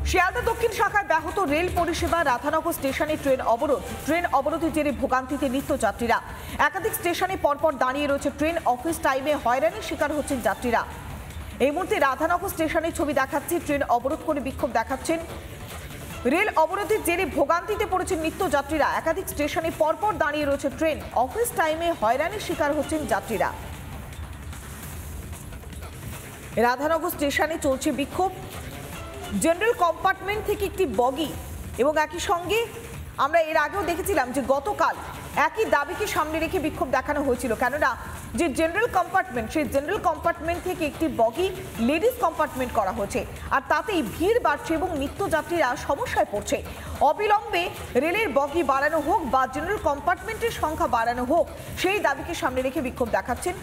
শিয়ালদা দক্ষিণ শাখায় ব্যাহত রেল পরিষেবা, রাধানগর স্টেশনে ট্রেন অবরোধের জেরে ভোগান্তিতে নিত্যযাত্রীরা। একাধিক স্টেশনে পরপর দাঁড়িয়ে রয়েছে ট্রেন। অফিস টাইমে হয়রানির শিকার হচ্ছেন যাত্রীরা। এই মুহূর্তে রাধানগর স্টেশনের ছবি দেখাচ্ছি। ট্রেন অবরোধ করে বিক্ষোভ দেখাচ্ছেন। রেল অবরোধের জেরে ভোগান্তিতে পড়েছেন নিত্যযাত্রীরা। একাধিক স্টেশনে পরপর দাঁড়িয়ে রয়েছে ট্রেন। অফিস টাইমে হয়রানির শিকার হচ্ছেন যাত্রীরা। রাধানগর স্টেশনে চলছে বিক্ষোভ। জেনারেল কম্পার্টমেন্ট থেকে একটি বগি এবং একই সঙ্গে আমরা এর আগেও দেখেছিলাম যে গতকাল একই দাবিকে সামনে রেখে বিক্ষোভ দেখানো হয়েছিল। কেননা যে জেনারেল কম্পার্টমেন্ট, সেই জেনারেল কম্পার্টমেন্ট থেকে একটি বগি লেডিস কম্পার্টমেন্ট করা হয়েছে, আর তাতেই ভিড় বাড়ছে এবং নিত্যযাত্রীরা সমস্যায় পড়ছে। অবিলম্বে রেলের বগি বাড়ানো হোক বা জেনারেল কম্পার্টমেন্টের সংখ্যা বাড়ানো হোক, সেই দাবিকে সামনে রেখে বিক্ষোভ দেখাচ্ছেন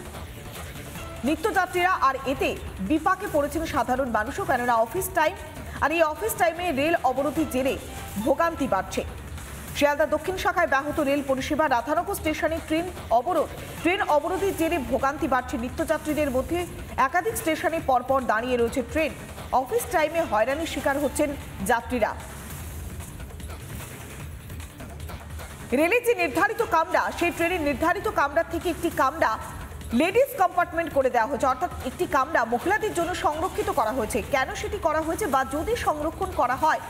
নিত্যযাত্রীরা। আর এতে বিপাকে পড়েছেন সাধারণ মানুষও, কেননা অফিস টাইম, আর এই অফিস টাইমে রেল অবরোধের জেরে ভোগান্তি বাড়ছে। শিয়ালদা দক্ষিণ শাখায় ব্যাহত রেল পরিষেবা, রাধানগর স্টেশনে ট্রেন অবরোধের জেরে ভোগান্তি বাড়ছে নিত্যযাত্রীদের মধ্যে। একাধিক স্টেশনে পরপর দাঁড়িয়ে রয়েছে ট্রেন। অফিস টাইমে হয়রানির শিকার হচ্ছেন যাত্রীরা। রেলের যে নির্ধারিত কামরা, সেই ট্রেনের নির্ধারিত কামরা থেকে একটি কামরা লেডিস কম্পার্টমেন্ট করে দেওয়া হয়েছে, অর্থাৎ একটি কামরা মহিলাদের জন্য সংরক্ষিত করা হয়েছে। কেন সেটি করা হয়েছে, বা যদি সংরক্ষণ করা হয়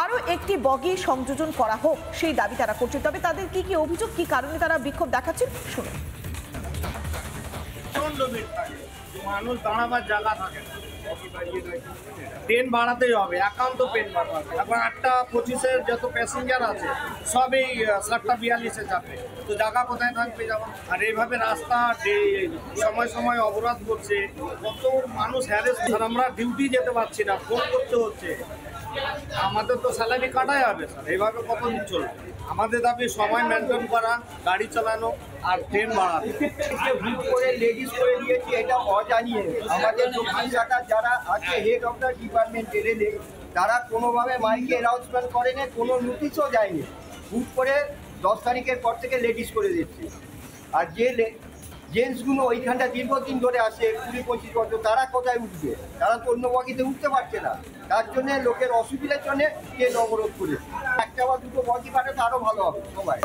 আরও একটি বগি সংযোজন করা হোক, সেই দাবি তারা করছে। তবে তাদের কি কি অভিযোগ, কি কারণে তারা বিক্ষোভ দেখাচ্ছেন, শুনুন। মানুষ দাঁড়াবার জায়গা থাকে না, ট্রেন বাড়াতেই হবে, একান্ত ট্রেন বাড়াতে। এখন 8:25-এর যত প্যাসেঞ্জার আছে সবই 7:42-এ যাবে, তো জায়গা কোথায় থাকবে যাবো? আর এইভাবে রাস্তা সময় সময় অবরোধ করছে, কত মানুষ হ্যারেস। আর আমরা ডিউটি যেতে পারছি না, ফোন করতে হচ্ছে। আমাদের তো স্যালারি কাটাই হবে স্যার, এইভাবে কতদিন চলবে? আমাদের দাবি সময় মেনটেন করা, গাড়ি চালানো আর ট্রেন বাড়ানো। হুট করে লেডিস করে দিয়েছি, এটা অজানিয়ে আমাদের দক্ষিণ শাখার যারা আছে হেড অফ দ্য ডিপার্টমেন্টে রেলে, তারা কোনোভাবে মাইকে অ্যানাউন্সমেন্ট করেনি, কোনো নোটিশও যায়নি। হুট করে 10 তারিখের পর থেকে লেডিস করে দিচ্ছে। আর যে জেন্টসগুলো ওইখানটা দীর্ঘদিন ধরে আসে 20-25 বছর, তারা কোথায় উঠবে? তারা তো অন্য বগিতে উঠতে পারছে না। তার জন্যে লোকের অসুবিধার জন্যে ট্রেন অবরোধ করেছে। একটা বা দুটো বগি পাঠাতে আরও ভালো হবে সবাই।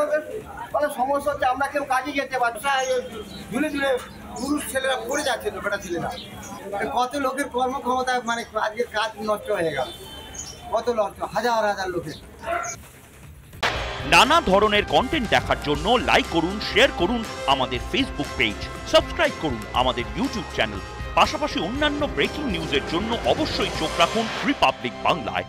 মানে সমস্যা হচ্ছে আমরা কেউ কাজে যেতে পারছি না, ঝুলে ঝুলে পুরুষ ছেলেরা পড়ে যাচ্ছে, তো বেটা ছেলেরা। কত লোকের কর্মক্ষমতা, মানে আজকের কাজ নষ্ট হয়ে গেল, কত নষ্ট, হাজার হাজার লোকের। নানা ধরনের কন্টেন্ট দেখার জন্য লাইক করুন, শেয়ার করুন আমাদের ফেসবুক পেজ, সাবস্ক্রাইব করুন আমাদের ইউটিউব চ্যানেল। পাশাপাশি অন্যান্য ব্রেকিং নিউজের জন্য অবশ্যই চোখ রাখুন রিপাবলিক বাংলায়।